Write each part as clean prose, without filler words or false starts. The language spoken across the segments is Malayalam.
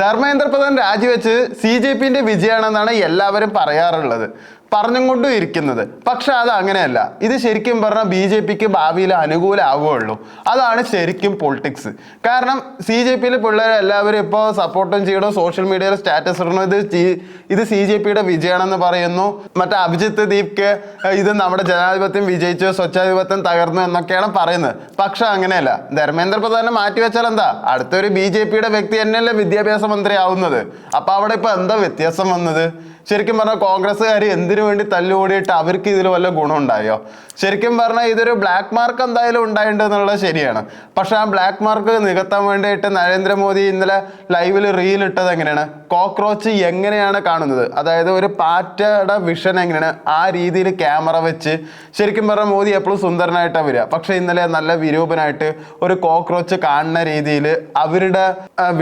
ധർമ്മേന്ദ്ര പ്രധാൻ രാജിവെച്ച് CJPന്റെ വിജയമാണെന്നാണ് എല്ലാവരും പറയാറുള്ളത്, പറഞ്ഞും കൊണ്ടും ഇരിക്കുന്നത്. പക്ഷെ അത് അങ്ങനെയല്ല. ഇത് ശരിക്കും പറഞ്ഞാൽ BJPക്ക് ഭാവിയിൽ അനുകൂലമാവുകയുള്ളൂ. അതാണ് ശരിക്കും പൊളിറ്റിക്സ്. കാരണം CJPയിലെ പിള്ളേർ എല്ലാവരും ഇപ്പോൾ സപ്പോർട്ടും ചെയ്യണം, സോഷ്യൽ മീഡിയയിൽ സ്റ്റാറ്റസ് ഇടണം, ഇത് CJPയുടെ വിജയമാണെന്ന് പറയുന്നു. മറ്റേ അഭിജിത്ത് ദീപ്ക്ക് ഇത് നമ്മുടെ ജനാധിപത്യം വിജയിച്ചു, സ്വച്ഛാധിപത്യം തകർന്നു എന്നൊക്കെയാണ് പറയുന്നത്. പക്ഷെ അങ്ങനെയല്ല. ധർമ്മേന്ദ്ര പ്രധാനെ മാറ്റിവെച്ചാൽ എന്താ, അടുത്തൊരു BJPയുടെ വ്യക്തി തന്നെയല്ലേ വിദ്യാഭ്യാസ മന്ത്രി ആവുന്നത്. അപ്പൊ അവിടെ ഇപ്പൊ എന്താ വ്യത്യാസം വന്നത്? ശരിക്കും പറഞ്ഞാൽ കോൺഗ്രസ്സുകാർ എന്തിനു വേണ്ടി തല്ലുകൂടിയിട്ട് അവർക്ക് ഇതിൽ വല്ല ഗുണം ഉണ്ടായോ? ശരിക്കും പറഞ്ഞാൽ ഇതൊരു ബ്ലാക്ക് മാർക്ക് എന്തായാലും ഉണ്ടായിട്ടുണ്ടെന്നുള്ളത് ശരിയാണ്. പക്ഷെ ആ ബ്ലാക്ക് മാർക്ക് നികത്താൻ വേണ്ടിയിട്ട് നരേന്ദ്രമോദി ഇന്നലെ ലൈവിൽ റീൽ ഇട്ടത് എങ്ങനെയാണ്, കോക്രോച്ച് എങ്ങനെയാണ് കാണുന്നത്, അതായത് ഒരു പാറ്റയുടെ വിഷൻ എങ്ങനെയാണ് ആ രീതിയിൽ ക്യാമറ വെച്ച്. ശരിക്കും പറഞ്ഞാൽ മോദി എപ്പോഴും സുന്ദരനായിട്ടാണ് വരിക, പക്ഷെ ഇന്നലെ നല്ല വിരൂപനായിട്ട് ഒരു കോക്രോച്ച് കാണുന്ന രീതിയിൽ അവരുടെ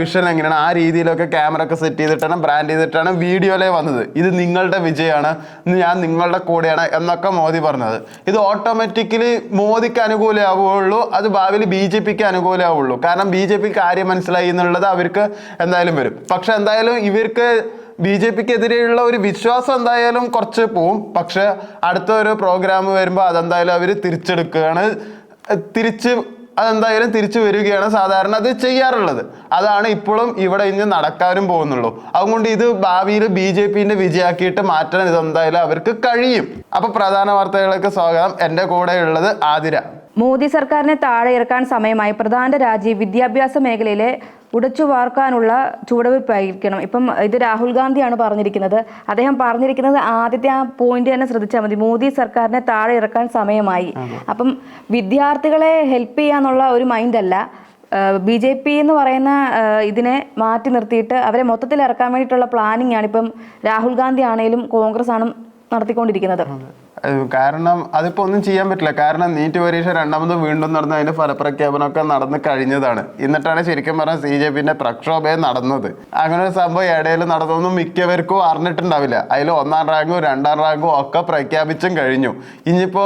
വിഷൻ എങ്ങനെയാണ് ആ രീതിയിലൊക്കെ ക്യാമറ ഒക്കെ സെറ്റ് ചെയ്തിട്ടാണ് ബ്രാൻഡ് ചെയ്തിട്ടാണ് വീഡിയോയിലേ വന്നത്. ഇത് നിങ്ങളുടെ വിജയമാണ്, ഞാൻ നിങ്ങളുടെ കൂടെയാണ് എന്നൊക്കെ മോദി പറഞ്ഞത്. ഇത് ഓട്ടോമാറ്റിക്കലി മോദിക്ക് അനുകൂലമാവുകയുള്ളൂ, അത് ഭാവിയിൽ BJPക്ക് അനുകൂലമാവുള്ളൂ. കാരണം BJP കാര്യം മനസ്സിലായി എന്നുള്ളത് അവർക്ക് എന്തായാലും വരും. പക്ഷെ എന്തായാലും ഇവർക്ക് BJPക്ക് എതിരെയുള്ള ഒരു വിശ്വാസം എന്തായാലും കുറച്ച് പോവും. പക്ഷെ അടുത്ത ഒരു പ്രോഗ്രാം വരുമ്പോൾ അതെന്തായാലും അവർ തിരിച്ചെടുക്കുകയാണ്, അതെന്തായാലും തിരിച്ചു വരികയാണ് സാധാരണ അത് ചെയ്യാറുള്ളത്. അതാണ് ഇപ്പോഴും ഇവിടെ ഇനി നടക്കാനും പോകുന്നുള്ളൂ. അതുകൊണ്ട് ഇത് ഭാവിയിൽ BJPന്റെ വിജയമാക്കിയിട്ട് മാറ്റാൻ ഇതെന്തായാലും അവർക്ക് കഴിയും. അപ്പൊ പ്രധാന വാർത്തകളിലേക്ക് സ്വാഗതം. എൻ്റെ കൂടെ ഉള്ളത് ആതിര. മോദി സർക്കാരിനെ താഴെ ഇറക്കാൻ സമയമായി. പ്രധാന രാജി വിദ്യാഭ്യാസ മേഖലയിലെ ഉടച്ചു വാർക്കാനുള്ള ചുവടുവയ്പ്പായിരിക്കണം. ഇപ്പം ഇത് രാഹുൽ ഗാന്ധിയാണ് പറഞ്ഞിരിക്കുന്നത്. അദ്ദേഹം പറഞ്ഞിരിക്കുന്നത് ആദ്യത്തെ ആ പോയിന്റ് തന്നെ ശ്രദ്ധിച്ചാൽ മതി, മോദി സർക്കാരിനെ താഴെ ഇറക്കാൻ സമയമായി. അപ്പം വിദ്യാർത്ഥികളെ ഹെൽപ്പ് ചെയ്യാന്നുള്ള ഒരു മൈൻഡ് അല്ല, BJP എന്ന് പറയുന്ന ഇതിനെ മാറ്റി നിർത്തിയിട്ട് അവരെ മൊത്തത്തിൽ ഇറക്കാൻ വേണ്ടിയിട്ടുള്ള പ്ലാനിങ് ആണ് ഇപ്പം രാഹുൽ ഗാന്ധി ആണെങ്കിലും കോൺഗ്രസ് ആണ് നടത്തിക്കൊണ്ടിരിക്കുന്നത്. കാരണം അതിപ്പോൾ ഒന്നും ചെയ്യാൻ പറ്റില്ല. കാരണം നീറ്റ് പരീക്ഷ രണ്ടാമത് വീണ്ടും നടന്ന് അതിന്റെ ഫലപ്രഖ്യാപനമൊക്കെ നടന്ന് കഴിഞ്ഞതാണ്. എന്നിട്ടാണ് ശരിക്കും പറഞ്ഞാൽ CJPന്റെ പ്രക്ഷോഭം നടന്നത്. അങ്ങനെ ഒരു സംഭവം ഇടയിൽ നടന്നൊന്നും മിക്കവർക്കും അറിഞ്ഞിട്ടുണ്ടാവില്ല. അതിൽ 1ാം റാങ്കും 2ാം റാങ്കും ഒക്കെ പ്രഖ്യാപിച്ചും കഴിഞ്ഞു. ഇനിയിപ്പോ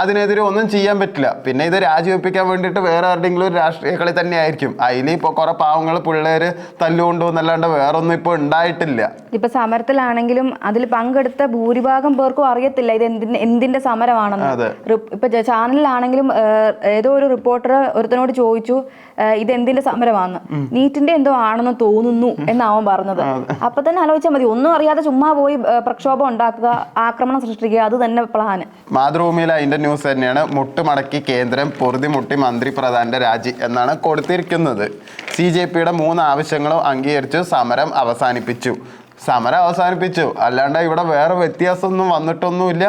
അതിനെതിരെ ഒന്നും ചെയ്യാൻ പറ്റില്ല. പിന്നെ ഇത് രാജിവെപ്പിക്കാൻ വേണ്ടിയിട്ട് വേറെ ആരുടെയെങ്കിലും ഒരു രാഷ്ട്രീയ കളി തന്നെ ആയിരിക്കും. അതിൽ ഇപ്പോൾ കുറെ പാവങ്ങൾ പിള്ളേര് തല്ലുകൊണ്ടുവന്നല്ലാണ്ട് വേറെ ഒന്നും ഇപ്പോൾ ഉണ്ടായിട്ടില്ല. ഇപ്പൊ സമരത്തിലാണെങ്കിലും അതിൽ പങ്കെടുത്ത ഭൂരിഭാഗം പേർക്കും അറിയത്തില്ല ഇത് എന്തിന്റെ സമരമാണെന്ന്. ഇപ്പൊ ചാനലിലാണെങ്കിലും ഏതോ ഒരു റിപ്പോർട്ടർ ഒരുത്തനോട് ചോദിച്ചു ഇത് എന്തിന്റെ സമരമാണെന്ന്, നീറ്റിന്റെ എന്തോ ആണെന്ന് തോന്നുന്നു എന്നാവും പറഞ്ഞത്. അപ്പൊ തന്നെ ആലോചിച്ചാൽ മതി, ഒന്നും അറിയാതെ ചുമ്മാ പോയി പ്രക്ഷോഭം ഉണ്ടാക്കുക, ആക്രമണം സൃഷ്ടിക്കുക, അത് തന്നെ പ്ലാന്. മാതൃഭൂമിയിൽ അതിന്റെ ന്യൂസ് തന്നെയാണ്. മുട്ടുമടക്കി കേന്ദ്രം, പൊറുതിമുട്ടി മന്ത്രി പ്രധാന്റെ രാജി എന്നാണ് കൊടുത്തിരിക്കുന്നത്. CJPയുടെ 3 ആവശ്യങ്ങളും അംഗീകരിച്ചു, സമരം അവസാനിപ്പിച്ചു. അല്ലാണ്ട് ഇവിടെ വേറെ വ്യത്യാസമൊന്നും വന്നിട്ടൊന്നുമില്ല.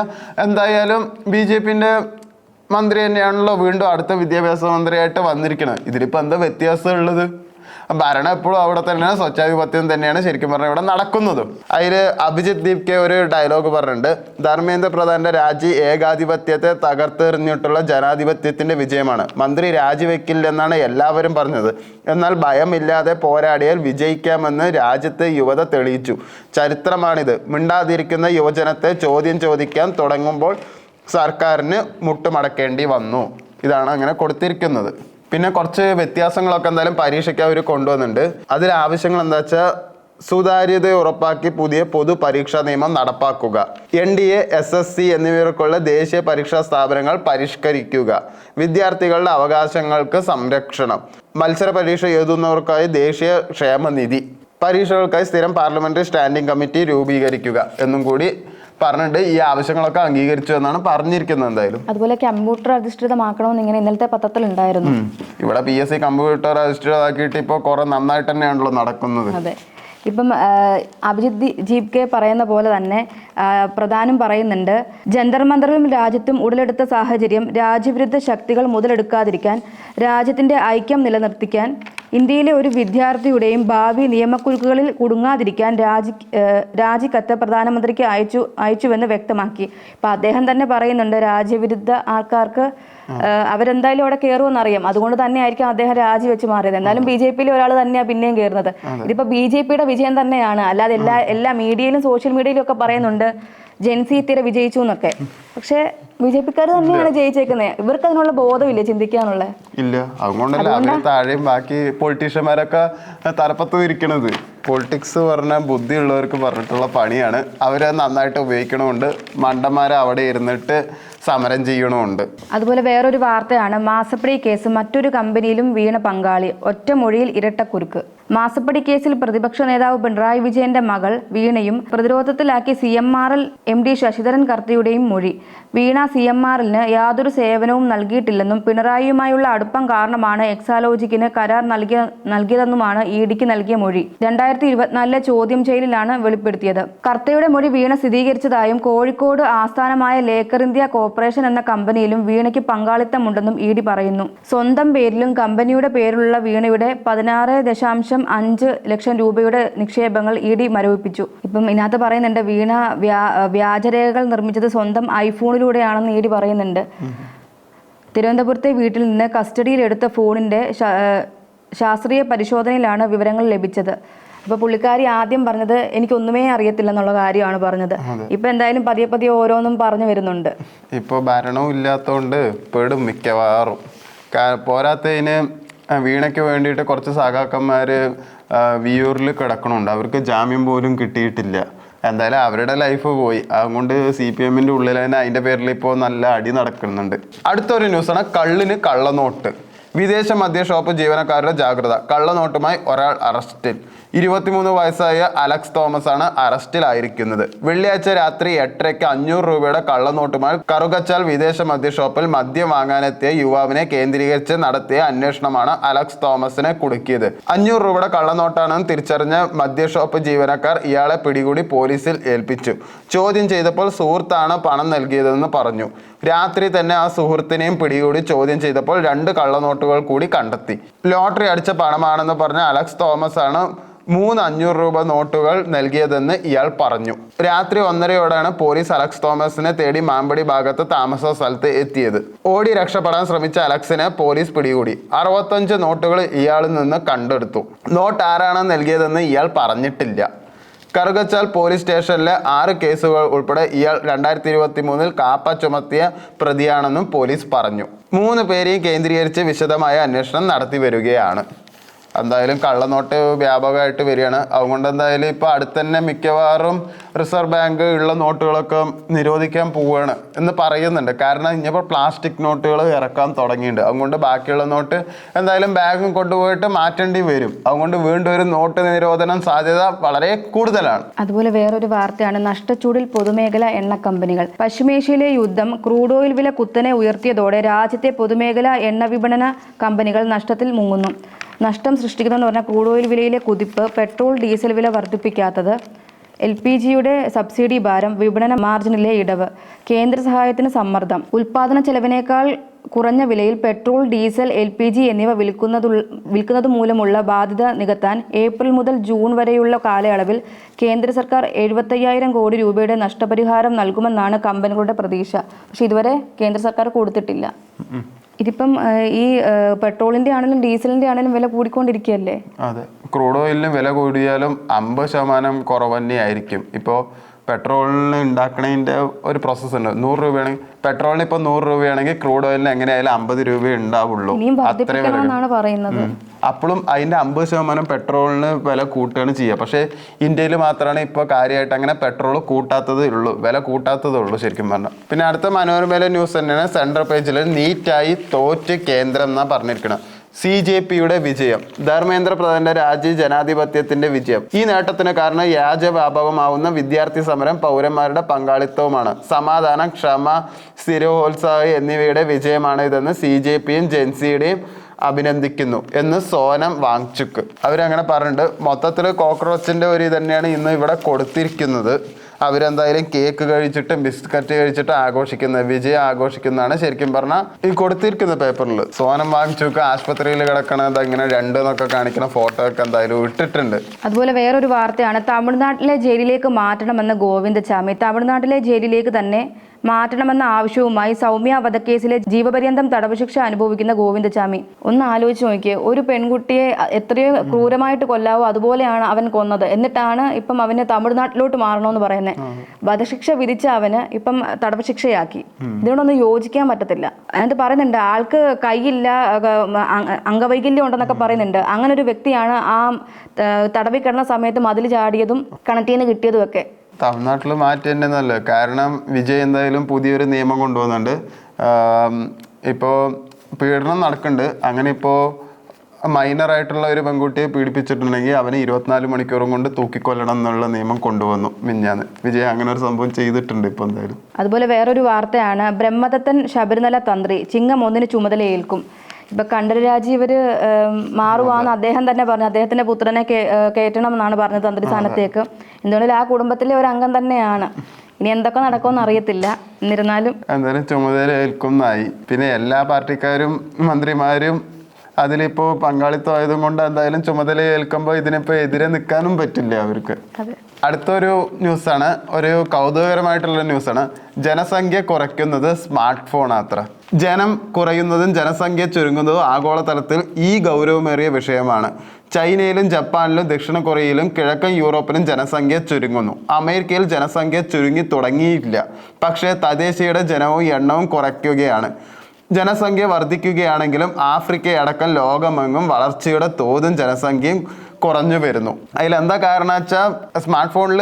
എന്തായാലും BJPന്റെ മന്ത്രി തന്നെയാണല്ലോ വീണ്ടും അടുത്ത വിദ്യാഭ്യാസ മന്ത്രിയായിട്ട് വന്നിരിക്കുന്നത്. ഇതിലിപ്പോൾ എന്താ വ്യത്യാസം ഉള്ളത്? ഭരണം എപ്പോഴും അവിടെ തന്നെയാണ്, സ്വച്ഛാധിപത്യം തന്നെയാണ് ശരിക്കും പറഞ്ഞാൽ ഇവിടെ നടക്കുന്നതും. അതിൽ അഭിജിത്ത് ദീപ്ക്ക് ഒരു ഡയലോഗ് പറഞ്ഞിട്ടുണ്ട്. ധർമ്മേന്ദ്ര പ്രധാന്റെ രാജി ഏകാധിപത്യത്തെ തകർത്തെറിഞ്ഞിട്ടുള്ള ജനാധിപത്യത്തിന്റെ വിജയമാണ്. മന്ത്രി രാജിവെക്കില്ലെന്നാണ് എല്ലാവരും പറഞ്ഞത്. എന്നാൽ ഭയമില്ലാതെ പോരാടിയാൽ വിജയിക്കാമെന്ന് രാജ്യത്തെ യുവത തെളിയിച്ചു. ചരിത്രമാണിത്. മിണ്ടാതിരിക്കുന്ന യുവജനത്തെ ചോദ്യം ചോദിക്കാൻ തുടങ്ങുമ്പോൾ സർക്കാരിന് മുട്ടുമടക്കേണ്ടി വന്നു. ഇതാണ് അങ്ങനെ കൊടുത്തിരിക്കുന്നത്. പിന്നെ കുറച്ച് വ്യത്യാസങ്ങളൊക്കെ എന്തായാലും പരീക്ഷയ്ക്ക് അവർ കൊണ്ടുവന്നിട്ടുണ്ട്. അതിൽ ആവശ്യങ്ങൾ എന്താ വെച്ചാൽ സുതാര്യത ഉറപ്പാക്കി പുതിയ പൊതു പരീക്ഷാ നിയമം നടപ്പാക്കുക, NDA, SSC എന്നിവർക്കുള്ള ദേശീയ പരീക്ഷാ സ്ഥാപനങ്ങൾ പരിഷ്കരിക്കുക, വിദ്യാർത്ഥികളുടെ അവകാശങ്ങൾക്ക് സംരക്ഷണം, മത്സര പരീക്ഷ എഴുതുന്നവർക്കായി ദേശീയ ക്ഷേമനിധി, പരീക്ഷകൾക്കായി സ്ഥിരം പാർലമെന്ററി സ്റ്റാൻഡിംഗ് കമ്മിറ്റി രൂപീകരിക്കുക എന്നും കൂടി പറഞ്ഞിട്ട് ഈ ആവശ്യങ്ങളൊക്കെ അംഗീകരിച്ചു എന്നാണ് പറഞ്ഞിരിക്കുന്നത്. എന്തായാലും അതുപോലെ കമ്പ്യൂട്ടർ അധിഷ്ഠിതമാക്കണമെന്ന് ഇങ്ങനെ ഇന്നലത്തെ പത്രത്തിൽ ഉണ്ടായിരുന്നു. ഇവിടെ PSC കമ്പ്യൂട്ടർ അധിഷ്ഠിതമാക്കിയിട്ട് ഇപ്പോൾ കുറെ നന്നായിട്ട് തന്നെയാണല്ലോ നടക്കുന്നത്. അതെ, ഇപ്പം അഭിജിത്ത് ജീപ്കെ പറയുന്ന പോലെ തന്നെ പ്രധാനം പറയുന്നുണ്ട്, ജന്തർ മന്ദറിലും രാജ്യത്തും ഉടലെടുത്ത സാഹചര്യം രാജ്യവിരുദ്ധ ശക്തികൾ മുതലെടുക്കാതിരിക്കാൻ, രാജ്യത്തിന്റെ ഐക്യം നിലനിർത്തിക്കാൻ, ഇന്ത്യയിലെ ഒരു വിദ്യാർത്ഥിയുടെയും ഭാവി നിയമക്കുരുക്കുകളിൽ കുടുങ്ങാതിരിക്കാൻ രാജിക്കത്ത് പ്രധാനമന്ത്രിക്ക് അയച്ചുവെന്ന് വ്യക്തമാക്കി. ഇപ്പം അദ്ദേഹം തന്നെ പറയുന്നുണ്ട്, രാജ്യവിരുദ്ധ ആൾക്കാർക്ക് അവരെന്തായാലും അവിടെ കയറുമെന്നറിയാം, അതുകൊണ്ട് തന്നെ ആയിരിക്കും അദ്ദേഹം രാജിവെച്ച് മാറിയത്. എന്നാലും BJPയിലെ ഒരാൾ തന്നെയാണ് പിന്നെയും കയറുന്നത്. ഇതിപ്പോൾ BJPയുടെ വിജയം തന്നെയാണ്, അല്ലാതെ എല്ലാ മീഡിയയിലും സോഷ്യൽ മീഡിയയിലും ഒക്കെ പറയുന്നുണ്ട് ജെൻസി തീരെ വിജയിച്ചു എന്നൊക്കെ. പക്ഷെ BJPക്കാർ തന്നെയാണ് ജയിച്ചേക്കുന്നത്. ഇവർക്ക് അതിനുള്ള ബോധമില്ല, ചിന്തിക്കാനുള്ള ഇല്ല. അതുകൊണ്ടല്ല അവര് താഴെയും ബാക്കി പൊളിറ്റീഷ്യന്മാരൊക്കെ തലപ്പത്തും ഇരിക്കണത്. പൊളിറ്റിക്സ് പറഞ്ഞാൽ ബുദ്ധിയുള്ളവർക്ക് പറഞ്ഞിട്ടുള്ള പണിയാണ്. അവരത് നന്നായിട്ട് ഉപയോഗിക്കണമുണ്ട്, മണ്ടന്മാരെ അവിടെ ഇരുന്നിട്ട് സമരം ചെയ്യണമുണ്ട്. അതുപോലെ വേറൊരു വാർത്തയാണ് മാസപ്പടി കേസ്, മറ്റൊരു കമ്പനിയിലും വീണ പങ്കാളി, ഒറ്റ മൊഴിയിൽ ഇരട്ടക്കുരുക്ക്. മാസപ്പടി കേസിൽ പ്രതിപക്ഷ നേതാവ് പിണറായി വിജയന്റെ മകൾ വീണയും പ്രതിരോധത്തിലാക്കി CMRL MD ശശിധരൻ കർത്തയുടെയും മൊഴി. വീണ CMRLന് യാതൊരു സേവനവും നൽകിയിട്ടില്ലെന്നും പിണറായിയുമായുള്ള അടുപ്പം കാരണമാണ് എക്സാലോജിക്കിന് കരാർ നൽകിയതെന്നുമാണ് EDക്ക് നൽകിയ മൊഴി. 2024 ചോദ്യം ചെയ്യലിലാണ് വെളിപ്പെടുത്തിയത്. കർത്തയുടെ മൊഴി വീണ സ്ഥിരീകരിച്ചതായും കോഴിക്കോട് ആസ്ഥാനമായ ലേക്കർ ഇന്ത്യ കോർപ്പറേഷൻ എന്ന കമ്പനിയിലും വീണയ്ക്ക് പങ്കാളിത്തമുണ്ടെന്നും ED പറയുന്നു. സ്വന്തം പേരിലും കമ്പനിയുടെ പേരിലുള്ള വീണയുടെ 16.5 ലക്ഷം രൂപയുടെ നിക്ഷേപങ്ങൾ ED മരവിപ്പിച്ചു. ഇപ്പം ഇതിനകത്ത് പറയുന്നുണ്ട് വീണ വ്യാജരേഖകൾ നിർമ്മിച്ചത് സ്വന്തം ഐഫോണിലൂടെയാണെന്ന് ED പറയുന്നുണ്ട്. തിരുവനന്തപുരത്തെ വീട്ടിൽ നിന്ന് കസ്റ്റഡിയിലെടുത്ത ഫോണിന്റെ ശാസ്ത്രീയ പരിശോധനയിലാണ് വിവരങ്ങൾ ലഭിച്ചത്. അപ്പൊ പുള്ളിക്കാരി ആദ്യം പറഞ്ഞത് എനിക്കൊന്നുമേ അറിയത്തില്ല എന്നുള്ള കാര്യമാണ് പറഞ്ഞത്. ഇപ്പൊ എന്തായാലും പതിയെ പതിയെ ഓരോന്നും പറഞ്ഞു വരുന്നുണ്ട്. ഇപ്പൊ ഭരണവും ഇല്ലാത്തോണ്ട് പെടും മിക്കവാറും. പോരാത്തതിന് വീണയ്ക്ക് വേണ്ടിയിട്ട് കുറച്ച് സഖാക്കന്മാര് വിയൂരിൽ കിടക്കണുണ്ട്, അവർക്ക് ജാമ്യം പോലും കിട്ടിയിട്ടില്ല. എന്തായാലും അവരുടെ ലൈഫ് പോയി. അതുകൊണ്ട് CPMന്റെ ഉള്ളിൽ തന്നെ അതിന്റെ പേരിൽ ഇപ്പോൾ നല്ല അടി നടക്കുന്നുണ്ട്. അടുത്തൊരു ന്യൂസാണ് കള്ളിന് കള്ളനോട്ട്. വിദേശ മദ്യ ഷോപ്പ് ജീവനക്കാരുടെ ജാഗ്രത. കള്ളനോട്ടുമായി ഒരാൾ അറസ്റ്റിൽ. 23 വയസ്സായ അലക്സ് തോമസ് ആണ് അറസ്റ്റിലായിരിക്കുന്നത്. വെള്ളിയാഴ്ച രാത്രി 8:30 500 രൂപയുടെ കള്ളനോട്ടുമായി കറുകച്ചാൽ വിദേശ മദ്യ ഷോപ്പിൽ മദ്യം വാങ്ങാനെത്തിയ യുവാവിനെ കേന്ദ്രീകരിച്ച് നടത്തിയ അന്വേഷണമാണ് അലക്സ് തോമസിനെ കുടുക്കിയത്. 500 രൂപയുടെ കള്ളനോട്ടാണെന്ന് തിരിച്ചറിഞ്ഞ മദ്യ ഷോപ്പ് ജീവനക്കാർ ഇയാളെ പിടികൂടി പോലീസിൽ ഏൽപ്പിച്ചു. ചോദ്യം ചെയ്തപ്പോൾ സുഹൃത്താണ് പണം നൽകിയതെന്ന് പറഞ്ഞു. രാത്രി തന്നെ ആ സുഹൃത്തിനെയും പിടികൂടി ചോദ്യം ചെയ്തപ്പോൾ 2 കള്ളനോട്ടുകൾ കൂടി കണ്ടെത്തി. ലോട്ടറി അടിച്ച പണമാണെന്ന് പറഞ്ഞ അലക്സ് തോമസ് ആണ് 3 500 രൂപ നോട്ടുകൾ നൽകിയതെന്ന് ഇയാൾ പറഞ്ഞു. രാത്രി 1:30 പോലീസ് അലക്സ് തോമസിനെ തേടി മാമ്പടി ഭാഗത്ത് താമസ സ്ഥലത്ത് എത്തിയത്. ഓടി രക്ഷപ്പെടാൻ ശ്രമിച്ച അലക്സിനെ പോലീസ് പിടികൂടി. 65 നോട്ടുകൾ ഇയാളിൽ നിന്ന് കണ്ടെടുത്തു. നോട്ട് ആരാണ് നൽകിയതെന്ന് ഇയാൾ പറഞ്ഞിട്ടില്ല. കറുകച്ചാൽ പോലീസ് സ്റ്റേഷനിലെ 6 കേസുകൾ ഉൾപ്പെടെ ഇയാൾ 2023 കാപ്പ ചുമത്തിയ പ്രതിയാണെന്നും പോലീസ് പറഞ്ഞു. 3 പേരെയും കേന്ദ്രീകരിച്ച് വിശദമായ അന്വേഷണം നടത്തി വരികയാണ്. എന്തായാലും കള്ളനോട്ട് വ്യാപകമായിട്ട് വരികയാണ്. അതുകൊണ്ട് എന്തായാലും ഇപ്പോൾ അടുത്ത് തന്നെ മിക്കവാറും റിസർവ് ബാങ്ക് ഉള്ള നോട്ടുകളൊക്കെ നിരോധിക്കാൻ പോവുകയാണ് എന്ന് പറയുന്നുണ്ട്. കാരണം ഇനിയിപ്പോൾ പ്ലാസ്റ്റിക് നോട്ടുകൾ ഇറക്കാൻ തുടങ്ങിയിട്ടുണ്ട്. അതുകൊണ്ട് ബാക്കിയുള്ള നോട്ട് എന്തായാലും ബാങ്കും കൊണ്ടുപോയിട്ട് മാറ്റേണ്ടി വരും. അതുകൊണ്ട് വീണ്ടും ഒരു നോട്ട് നിരോധനം സാധ്യത വളരെ കൂടുതലാണ്. അതുപോലെ വേറൊരു വാർത്തയാണ് നഷ്ടച്ചൂടിൽ പൊതുമേഖലാ എണ്ണ കമ്പനികൾ. പശ്ചിമേഷ്യയിലെ യുദ്ധം ക്രൂഡ് ഓയിൽ വില കുത്തനെ ഉയർത്തിയതോടെ രാജ്യത്തെ പൊതുമേഖലാ എണ്ണ വിപണന കമ്പനികൾ നഷ്ടത്തിൽ മുങ്ങുന്നു. നഷ്ടം സൃഷ്ടിക്കുന്നതെന്ന് പറഞ്ഞാൽ ക്രൂഡ് ഓയിൽ വിലയിലെ കുതിപ്പ്, പെട്രോൾ ഡീസൽ വില വർദ്ധിപ്പിക്കാത്തത്, LPGയുടെ സബ്സിഡി ഭാരം, വിപണന മാർജിനിലെ ഇടവ്, കേന്ദ്ര സഹായത്തിന് സമ്മർദ്ദം, ഉൽപാദന ചെലവിനേക്കാൾ കുറഞ്ഞ വിലയിൽ പെട്രോൾ, ഡീസൽ, LPG എന്നിവ വിൽക്കുന്നത് മൂലമുള്ള ബാധ്യത നികത്താൻ ഏപ്രിൽ മുതൽ ജൂൺ വരെയുള്ള കാലയളവിൽ കേന്ദ്ര സർക്കാർ 75,000 കോടി രൂപയുടെ നഷ്ടപരിഹാരം നൽകുമെന്നാണ് കമ്പനികളുടെ പ്രതീക്ഷ. പക്ഷെ ഇതുവരെ കേന്ദ്ര സർക്കാർ കൊടുത്തിട്ടില്ല. ഇതിപ്പം ഈ പെട്രോളിന്റെ ആണെങ്കിലും ഡീസലിന്റെ ആണെങ്കിലും വില കൂടിക്കൊണ്ടിരിക്കുകയല്ലേ. അതെ, ക്രൂഡ് ഓയിലിന് വില കൂടിയാലും 50% കുറവ് തന്നെയായിരിക്കും. ഇപ്പോൾ പെട്രോളിന് ഉണ്ടാക്കണതിൻ്റെ ഒരു പ്രോസസ്സ് ഉണ്ട്. 100 രൂപയാണെങ്കിൽ പെട്രോളിന് ഇപ്പോൾ 100 രൂപയാണെങ്കിൽ ക്രൂഡ് ഓയിലിന് എങ്ങനെയായാലും 50 രൂപയേ ഉണ്ടാവുള്ളൂ. പറയുന്നത് അപ്പോഴും അതിൻ്റെ 50% പെട്രോളിന് വില കൂട്ടുകയാണ് ചെയ്യുക. പക്ഷേ ഇന്ത്യയിൽ മാത്രമാണ് ഇപ്പോൾ കാര്യമായിട്ട് അങ്ങനെ പെട്രോൾ കൂട്ടാത്തതേ ഉള്ളൂ, വില കൂട്ടാത്തതേ ഉള്ളൂ ശരിക്കും പറഞ്ഞാൽ. പിന്നെ അടുത്ത മനോരമയിലെ ന്യൂസ് തന്നെയാണ് സെൻട്രൽ പേജിൽ നീറ്റായി തോറ്റ് കേന്ദ്രം എന്നാണ് പറഞ്ഞിരിക്കുന്നത്. CJPയുടെ വിജയം, ധർമ്മേന്ദ്ര പ്രധാന്റെ രാജി ജനാധിപത്യത്തിന്റെ വിജയം. ഈ നേട്ടത്തിന് കാരണം രാജ്യവ്യാപകമാവുന്ന വിദ്യാർത്ഥി സമരം, പൗരന്മാരുടെ പങ്കാളിത്തവുമാണ്. സമാധാനം, ക്ഷമ, സ്ഥിരോത്സാഹം എന്നിവയുടെ വിജയമാണ് ഇതെന്ന് CJPയും ജെൻസിയുടെയും അഭിനന്ദിക്കുന്നു എന്ന് സോനം വാങ്ചുക്ക് അവരങ്ങനെ പറഞ്ഞിട്ടുണ്ട്. മൊത്തത്തിൽ കോക്രോച്ചിന്റെ ഒരു തന്നെയാണ് ഇന്ന് ഇവിടെ കൊടുത്തിരിക്കുന്നത്. അവരെന്തായാലും കേക്ക് കഴിച്ചിട്ടും ബിസ്ക്കറ്റ് കഴിച്ചിട്ടും ആഘോഷിക്കുന്നത്, വിജയം ആഘോഷിക്കുന്നതാണ് ശരിക്കും പറഞ്ഞാൽ ഈ കൊടുത്തിരിക്കുന്ന പേപ്പറിൽ. സോനം വാങ്ചുക്ക് ആശുപത്രിയിൽ കിടക്കണത് ഇങ്ങനെ 2 എന്നൊക്കെ കാണിക്കുന്ന ഫോട്ടോ ഒക്കെ എന്തായാലും ഇട്ടിട്ടുണ്ട്. അതുപോലെ വേറൊരു വാർത്തയാണ് തമിഴ്നാട്ടിലെ ജയിലിലേക്ക് മാറ്റണമെന്ന് ഗോവിന്ദചാമി. തമിഴ്നാട്ടിലെ ജയിലിലേക്ക് തന്നെ മാറ്റണമെന്ന ആവശ്യവുമായി സൗമ്യ വധക്കേസിലെ ജീവപര്യന്തം തടവ് ശിക്ഷ അനുഭവിക്കുന്ന ഗോവിന്ദചാമി. ഒന്ന് ആലോചിച്ച് നോക്കിയേ, ഒരു പെൺകുട്ടിയെ എത്രയോ ക്രൂരമായിട്ട് കൊല്ലാവോ അതുപോലെയാണ് അവൻ കൊന്നത്. എന്നിട്ടാണ് ഇപ്പം അവന് തമിഴ്നാട്ടിലോട്ട് മാറണമെന്ന് പറയുന്നത്. വധശിക്ഷ വിധിച്ച അവന് ഇപ്പം തടവ് ശിക്ഷയാക്കി. ഇതിനോടൊന്നും യോജിക്കാൻ പറ്റത്തില്ല. എന്നിട്ട് പറയുന്നുണ്ട് ആൾക്ക് കൈയില്ല, അംഗവൈകല്യം ഉണ്ടെന്നൊക്കെ പറയുന്നുണ്ട്. അങ്ങനെ ഒരു വ്യക്തിയാണ് ആ തടവിൽ കിടന്ന സമയത്ത് മതിൽ ചാടിയതും കിണറ്റിൽ നിന്ന് കിട്ടിയതും ഒക്കെ. തമിഴ്നാട്ടിൽ മാറ്റി തന്നെയെന്നല്ലേ. കാരണം വിജയ് എന്തായാലും പുതിയൊരു നിയമം കൊണ്ടുവന്നുണ്ട്. ഇപ്പോൾ പീഡനം നടക്കുന്നുണ്ട്. അങ്ങനെ ഇപ്പോൾ മൈനറായിട്ടുള്ള ഒരു പെൺകുട്ടിയെ പീഡിപ്പിച്ചിട്ടുണ്ടെങ്കിൽ അവന് 24 മണിക്കൂറും കൊണ്ട് തൂക്കിക്കൊല്ലണം എന്നുള്ള നിയമം കൊണ്ടുവന്നു മിഞ്ഞാന്ന്. വിജയ് അങ്ങനെ ഒരു സംഭവം ചെയ്തിട്ടുണ്ട് ഇപ്പോൾ എന്തായാലും. അതുപോലെ വേറൊരു വാർത്തയാണ്, ബ്രഹ്മദത്തൻ ശബരിമല തന്ത്രി ചിങ്ങം 1 ചുമതലയേൽക്കും. ഇപ്പൊ കണ്ഠര് രാജീവര് മാറുവാന്ന് അദ്ദേഹം തന്നെ പറഞ്ഞു. അദ്ദേഹത്തിന്റെ പുത്രനെ കയറ്റണം എന്നാണ് പറഞ്ഞത് തന്ത്രി സ്ഥാനത്തേക്ക്. എന്തുകൊണ്ടും ആ കുടുംബത്തിലെ ഒരു അംഗം തന്നെയാണ്. ഇനി എന്തൊക്കെ നടക്കുമെന്ന് അറിയത്തില്ല. എന്നിരുന്നാലും എന്തായാലും ചുമതല ഏൽക്കുന്നതായി. പിന്നെ എല്ലാ പാർട്ടിക്കാരും മന്ത്രിമാരും അതിലിപ്പോൾ പങ്കാളിത്തമായതും കൊണ്ട് എന്തായാലും ചുമതല ഏൽക്കുമ്പോൾ ഇതിനിപ്പോൾ എതിരെ നിൽക്കാനും പറ്റില്ല അവർക്ക്. അടുത്തൊരു ന്യൂസാണ്, ഒരു കൗതുകകരമായിട്ടുള്ള ന്യൂസാണ്. ജനസംഖ്യ കുറയ്ക്കുന്നത് സ്മാർട്ട് ഫോൺ അത്ര. ജനം കുറയുന്നതും ജനസംഖ്യ ചുരുങ്ങുന്നതും ആഗോളതലത്തിൽ ഈ ഗൗരവമേറിയ വിഷയമാണ്. ചൈനയിലും ജപ്പാനിലും ദക്ഷിണ കൊറിയയിലും കിഴക്കൻ യൂറോപ്പിലും ജനസംഖ്യ ചുരുങ്ങുന്നു. അമേരിക്കയിൽ ജനസംഖ്യ ചുരുങ്ങി തുടങ്ങിയില്ല. പക്ഷേ തദ്ദേശീയരുടെ ജനവും എണ്ണവും കുറയ്ക്കുകയാണ്. ജനസംഖ്യ വർദ്ധിക്കുകയാണെങ്കിലും ആഫ്രിക്കയടക്കം ലോകമെങ്ങും വളർച്ചയുടെ തോതും ജനസംഖ്യയും കുറഞ്ഞു വരുന്നു. അതിലെന്താ കാരണം വെച്ചാൽ സ്മാർട്ട് ഫോണിൽ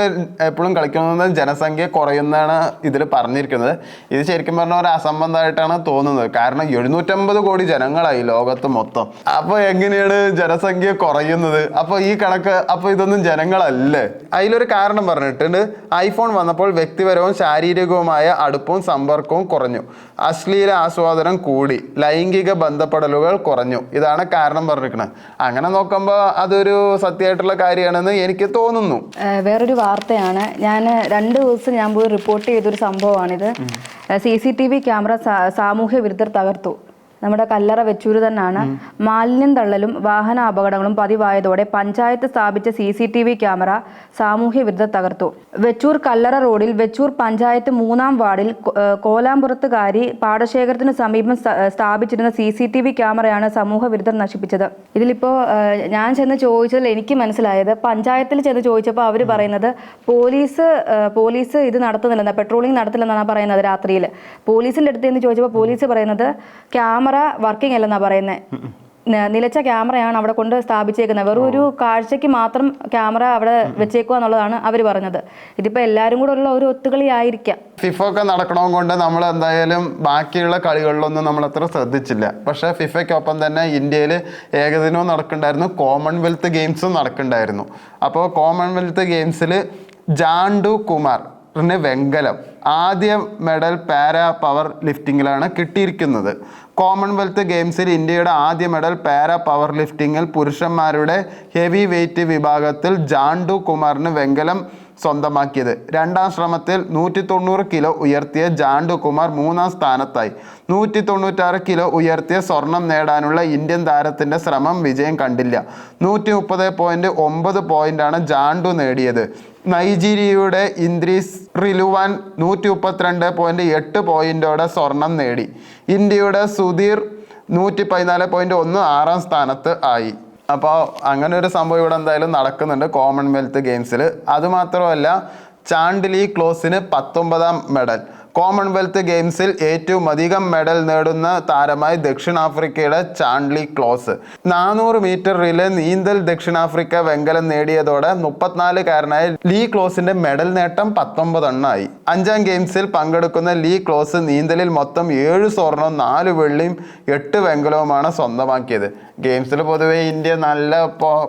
എപ്പോഴും കളിക്കുന്നത് ജനസംഖ്യ കുറയുന്നതാണ് ഇതിൽ പറഞ്ഞിരിക്കുന്നത്. ഇത് ശരിക്കും പറഞ്ഞാൽ ഒരു അസംബന്ധമായിട്ടാണ് തോന്നുന്നത്. കാരണം 750 കോടി ജനങ്ങളായി ലോകത്ത് മൊത്തം. അപ്പോൾ എങ്ങനെയാണ് ജനസംഖ്യ കുറയുന്നത്? അപ്പോൾ ഈ കണക്ക്, അപ്പോൾ ഇതൊന്നും ജനങ്ങളല്ലേ? അതിലൊരു കാരണം പറഞ്ഞിട്ടുണ്ട്. ഐഫോൺ വന്നപ്പോൾ വ്യക്തിപരവും ശാരീരികവുമായ അടുപ്പവും സമ്പർക്കവും കുറഞ്ഞു, അശ്ലീല ആസ്വാദനം കൂടി, ലൈംഗിക ബന്ധപ്പെടലുകൾ കുറഞ്ഞു. ഇതാണ് കാരണം പറഞ്ഞിരിക്കുന്നത്. അങ്ങനെ നോക്കുമ്പോൾ അതൊരു സത്യമായിട്ടുള്ള കാര്യമാണെന്ന് എനിക്ക് തോന്നുന്നു. വേറൊരു വാർത്തയാണ്, ഞാൻ 2 ദിവസം ഞാൻ പോയി റിപ്പോർട്ട് ചെയ്തൊരു സംഭവമാണിത്. CCTV ക്യാമറ സാമൂഹ്യ വിരുദ്ധർ തകർത്തു. നമ്മുടെ കല്ലറ വെച്ചൂര് തന്നെയാണ്. മാലിന്യം തള്ളലും വാഹന അപകടങ്ങളും പതിവായതോടെ പഞ്ചായത്ത് സ്ഥാപിച്ച CCTV ക്യാമറ സാമൂഹ്യ വിരുദ്ധർ തകർത്തു. വെച്ചൂർ കല്ലറ റോഡിൽ വെച്ചൂർ പഞ്ചായത്ത് 3-ാം വാർഡിൽ കോലാമ്പുറത്തുകാരി പാടശേഖരത്തിന് സമീപം സ്ഥാപിച്ചിരുന്ന CCTV ക്യാമറയാണ് സമൂഹ വിരുദ്ധർ നശിപ്പിച്ചത്. ഇതിലിപ്പോൾ ഞാൻ ചെന്ന് ചോദിച്ചതിൽ എനിക്ക് മനസ്സിലായത്, പഞ്ചായത്തിൽ ചെന്ന് ചോദിച്ചപ്പോൾ അവർ പറയുന്നത് പോലീസ് ഇത് നടത്തുന്നില്ലെന്നാണ്, പെട്രോളിംഗ് നടത്തില്ലെന്നാണ് പറയുന്നത്. രാത്രിയിൽ പോലീസിൻ്റെ അടുത്ത് നിന്ന് ചോദിച്ചപ്പോൾ പോലീസ് പറയുന്നത് ക്യാമറ വർക്കിംഗ് അല്ലെന്നാ പറയുന്നത്. നിലച്ച ക്യാമറയാണ് അവിടെ കൊണ്ട് സ്ഥാപിച്ചേക്കുന്നത്. വെറും ഒരു കാഴ്ചയ്ക്ക് മാത്രം ക്യാമറ അവിടെ വെച്ചേക്കുക എന്നുള്ളതാണ് അവർ പറഞ്ഞത്. ഇതിപ്പോൾ എല്ലാവരും കൂടെ ഉള്ള ഒരു ഒത്തുകളി ആയിരിക്കാം. ഫിഫ ഒക്കെ നടക്കണത് കൊണ്ട് നമ്മൾ എന്തായാലും ബാക്കിയുള്ള കളികളിലൊന്നും നമ്മൾ അത്ര ശ്രദ്ധിച്ചില്ല. പക്ഷേ ഫിഫയ്ക്കൊപ്പം തന്നെ ഇന്ത്യയിൽ ഏകദിനവും നടക്കുന്നുണ്ടായിരുന്നു, കോമൺവെൽത്ത് ഗെയിംസും നടക്കുന്നുണ്ടായിരുന്നു. അപ്പോൾ കോമൺവെൽത്ത് ഗെയിംസിൽ ജാണ്ടു കുമാർ വെങ്കലം, ആദ്യ മെഡൽ പാരാ പവർ ലിഫ്റ്റിങ്ങിലാണ് കിട്ടിയിരിക്കുന്നത്. കോമൺവെൽത്ത് ഗെയിംസിൽ ഇന്ത്യയുടെ ആദ്യ മെഡൽ പാരാ പവർ ലിഫ്റ്റിങ്ങിൽ പുരുഷന്മാരുടെ ഹെവി വെയ്റ്റ് വിഭാഗത്തിൽ ജാണ്ടു കുമാറിന് വെങ്കലം സ്വന്തമാക്കിയത്. 2ാം ശ്രമത്തിൽ 190 കിലോ ഉയർത്തിയ ജാണ്ടു കുമാർ 3ാം സ്ഥാനത്തായി. 196 കിലോ ഉയർത്തിയ സ്വർണം നേടാനുള്ള ഇന്ത്യൻ താരത്തിൻ്റെ ശ്രമം വിജയം കണ്ടില്ല. 130.9 പോയിന്റാണ് ജാണ്ടു നേടിയത്. നൈജീരിയയുടെ ഇന്ദ്രീസ് റിലുവാൻ 132.8 പോയിന്റോടെ സ്വർണം നേടി. ഇന്ത്യയുടെ സുധീർ 114.1 6ാം സ്ഥാനത്ത് ആയി. അപ്പോൾ അങ്ങനെ ഒരു സംഭവം ഇവിടെ എന്തായാലും നടക്കുന്നുണ്ട് കോമൺവെൽത്ത് ഗെയിംസിൽ. അതുമാത്രമല്ല, ചാണ്ഡിലി ക്ലോസിന് 19ാം മെഡൽ. കോമൺവെൽത്ത് ഗെയിംസിൽ ഏറ്റവും അധികം മെഡൽ നേടുന്ന താരമായി ദക്ഷിണാഫ്രിക്കയുടെ ചാണ്ട്ലി ക്ലോസ്. 400 മീറ്റർ റിലേ നീന്തൽ ദക്ഷിണാഫ്രിക്ക വെങ്കലം നേടിയതോടെ 34-കാരനായ ലീ ക്ലോസിന്റെ മെഡൽ നേട്ടം 19 എണ്ണമായി. 5ാം ഗെയിംസിൽ പങ്കെടുക്കുന്ന ലീ ക്ലോസ് നീന്തലിൽ മൊത്തം 7 സ്വർണവും 4 വെള്ളിയും 8 വെങ്കലവുമാണ് സ്വന്തമാക്കിയത്. ഗെയിംസിൽ പൊതുവേ ഇന്ത്യ നല്ല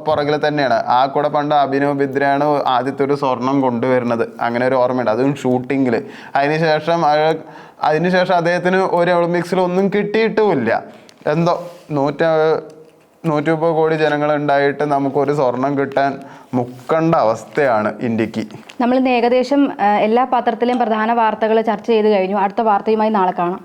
പുറകിൽ തന്നെയാണ്. ആ കൂടെ പണ്ട് അഭിനവ് ബിന്ദ്രയാണ് ആദ്യത്തെ ഒരു സ്വർണം കൊണ്ടുവരുന്നത്, അങ്ങനെ ഒരു ഓർമ്മയുണ്ട്, അതും ഷൂട്ടിങ്ങിൽ. അതിനുശേഷം അദ്ദേഹത്തിന് ഒരു ഒളിമ്പിക്സിൽ ഒന്നും കിട്ടിയിട്ടുമില്ല. എന്തോ 130 കോടി ജനങ്ങളുണ്ടായിട്ട് നമുക്കൊരു സ്വർണം കിട്ടാൻ മുക്കേണ്ട അവസ്ഥയാണ് ഇന്ത്യക്ക്. നമ്മളിന്ന് ഏകദേശം എല്ലാ പത്രത്തിലെയും പ്രധാന വാർത്തകൾ ചർച്ച ചെയ്ത് കഴിഞ്ഞു. അടുത്ത വാർത്തയുമായി നാളെ കാണാം.